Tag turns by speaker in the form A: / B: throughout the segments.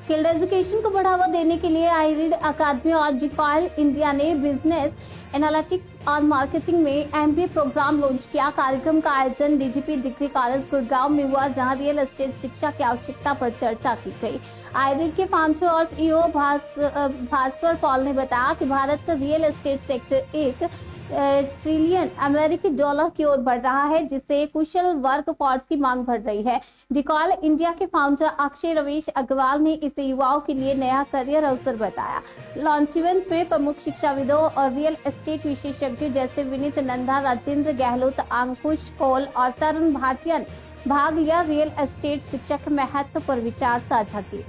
A: Skilled education को बढ़ावा देने के लिए आईरीड अकादमी और डिकॉयल इंडिया ने बिजनेस एनालिटिक्स और मार्केटिंग में MBA प्रोग्राम लॉन्च किया। कार्यक्रम का आयोजन DGP डिग्री कॉलेज गुड़गांव में हुआ, जहां रियल एस्टेट शिक्षा की आवश्यकता पर चर्चा की गई। आईरीड के फाउंडर और CEO भास्वर पॉल ने बताया कि भारत का रियल एस्टेट सेक्टर $1 ट्रिलियन अमेरिकी डॉलर की ओर बढ़ रहा है, जिससे कुशल वर्क फोर्स की मांग बढ़ रही है। डिकॉयल इंडिया के फाउंडर अक्षय रवीश अग्रवाल ने इसे युवाओं के लिए नया करियर अवसर बताया। लॉन्च इवेंट में प्रमुख शिक्षाविदों और रियल एस्टेट विशेषज्ञ जैसे विनीत नंदा, राजेंद्र गहलोत, अंकुश कौल और तरुण भाटिया ने भाग लिया। रियल एस्टेट शिक्षा के महत्व पर विचार साझा किए।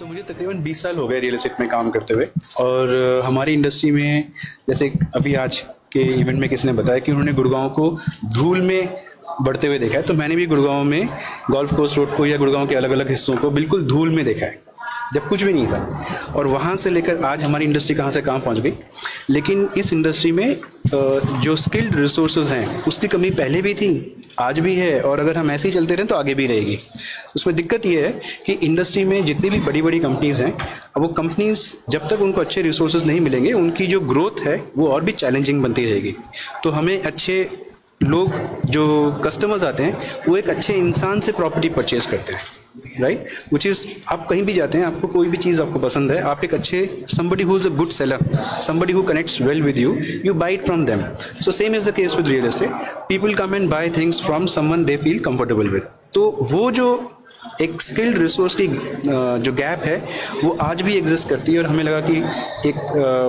B: मुझे तकरीबन 20 साल हो गए रियल एस्टेट में काम करते हुए, और हमारी इंडस्ट्री में जैसे अभी आज के इवेंट में किसी ने बताया कि उन्होंने गुड़गांव को धूल में बढ़ते हुए देखा है, तो मैंने भी गुड़गांव में गोल्फ कोर्स रोड को या गुड़गांव के अलग अलग हिस्सों को बिल्कुल धूल में देखा है, जब कुछ भी नहीं था। और वहाँ से लेकर आज हमारी इंडस्ट्री कहाँ से कहाँ पहुँच गई। लेकिन इस इंडस्ट्री में जो स्किल्ड रिसोर्सेज हैं उसकी कमी पहले भी थी, आज भी है, और अगर हम ऐसे ही चलते रहें तो आगे भी रहेगी। उसमें दिक्कत ये है कि इंडस्ट्री में जितनी भी बड़ी बड़ी कंपनीज़ हैं, अब वो कंपनीज़ जब तक उनको अच्छे रिसोर्सेज नहीं मिलेंगे, उनकी जो ग्रोथ है वो और भी चैलेंजिंग बनती रहेगी। तो हमें अच्छे लोग, जो कस्टमर्स आते हैं, वो एक अच्छे इंसान से प्रॉपर्टी परचेज करते हैं, राइट। विच इज़, आप कहीं भी जाते हैं, आपको कोई भी चीज़ आपको पसंद है, आप एक अच्छे somebody who is a good seller, somebody who connects well with you, you buy it from them. So same is the case with real estate. People come and buy things from someone they feel comfortable with. तो वो जो एक skilled resource की जो gap है वो आज भी एग्जिस्ट करती है, और हमें लगा कि एक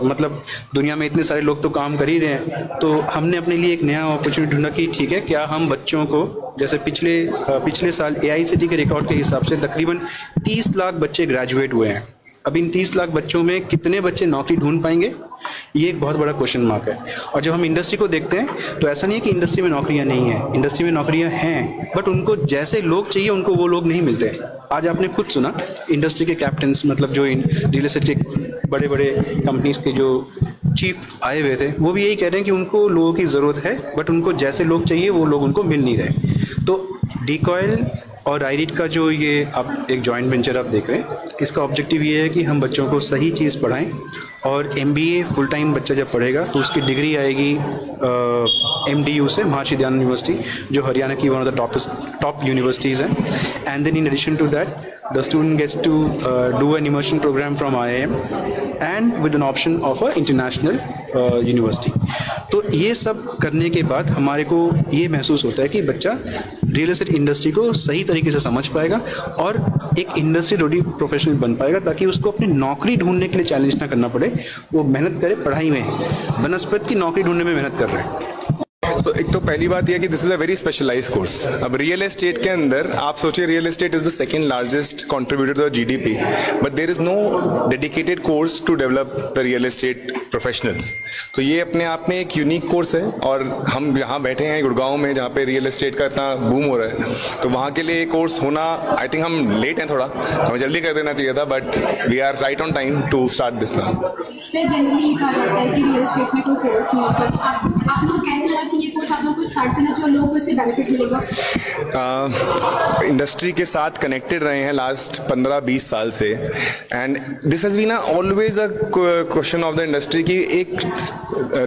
B: मतलब दुनिया में इतने सारे लोग तो काम कर ही रहे हैं, तो हमने अपने लिए एक नया अपॉर्चुनिटी ढूंढा कि ठीक है, क्या हम बच्चों को, जैसे पिछले साल AICTE के रिकॉर्ड के हिसाब से तकरीबन 30 लाख बच्चे ग्रेजुएट हुए हैं। अब इन 30 लाख बच्चों में कितने बच्चे नौकरी ढूंढ पाएंगे, ये एक बहुत बड़ा क्वेश्चन मार्क है। और जब हम इंडस्ट्री को देखते हैं तो ऐसा नहीं है कि इंडस्ट्री में नौकरियां नहीं हैं, इंडस्ट्री में नौकरियां हैं, बट उनको जैसे लोग चाहिए उनको वो लोग नहीं मिलते। आज आपने खुद सुना इंडस्ट्री के कैप्टन्स, मतलब जो रियल एस्टेट के बड़े बड़े कंपनीज के जो चीफ आए हुए थे, वो भी यही कह रहे हैं कि उनको लोगों की ज़रूरत है, बट उनको जैसे लोग चाहिए वो लोग उनको मिल नहीं रहे। तो डिकॉयल और आईरीड का जो ये आप एक जॉइंट वेंचर आप देख रहे हैं, इसका ऑब्जेक्टिव ये है कि हम बच्चों को सही चीज़ पढ़ाएं, और MBA फुल टाइम बच्चा जब पढ़ेगा तो उसकी डिग्री आएगी MDU से, महर्षि दयानंद यूनिवर्सिटी, जो हरियाणा की one of the top universities हैं। And then in addition to that the student gets to do an immersion program from IIM and with an option of a international university. तो ये सब करने के बाद हमारे को ये महसूस होता है कि बच्चा रियल एस्टेट इंडस्ट्री को सही तरीके से समझ पाएगा और एक इंडस्ट्री रेडी प्रोफेशनल बन पाएगा, ताकि उसको अपनी नौकरी ढूंढने के लिए चैलेंज ना करना पड़े, वो मेहनत करे पढ़ाई में, बनस्पत की नौकरी ढूंढने में मेहनत कर रहे हैं।
C: तो एक तो पहली बात यह कि this is a very specialised course. अब रियल एस्टेट के अंदर आप सोचिए, real estate is the second largest contributor to the GDP, but there is no dedicated course to develop the real estate professionals. तो ये अपने आप में एक यूनिक कोर्स है, और हम यहाँ बैठे हैं गुड़गांव में, जहाँ पे रियल एस्टेट का इतना बूम हो रहा है, तो वहाँ के लिए कोर्स होना, आई थिंक हम लेट हैं थोड़ा, हमें जल्दी कर देना चाहिए था, but we are right on time to start this now.
D: Sir, generally कहा जाता है कि रियल एस्टेट में कोई कोर्स नहीं होता, आप लोग कैसे लगा कि ये कोर्स आप लोग को स्टार्ट करना, जो लोगों को इससे बेनिफिट मिलेगा?
C: इंडस्ट्री के साथ कनेक्टेड रहे हैं लास्ट 15-20 साल से, and this has been always a question of the industry कि एक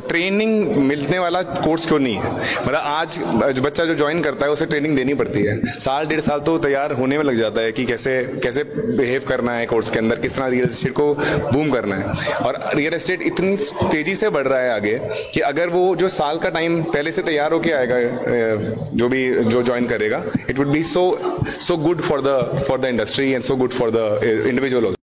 C: ट्रेनिंग मिलने वाला कोर्स क्यों नहीं है। मतलब आज बच्चा जो ज्वाइन करता है उसे ट्रेनिंग देनी पड़ती है, 1.5 साल तो तैयार होने में लग जाता है कि कैसे बिहेव करना है कोर्स के अंदर, किस तरह रियल एस्टेट को बूम करना है। और रियल एस्टेट इतनी तेजी से बढ़ रहा है आगे कि अगर वो जो साल का टाइम पहले से तैयार होके आएगा, जो ज्वाइन करेगा, it would be so good for the industry and so good for the individual also.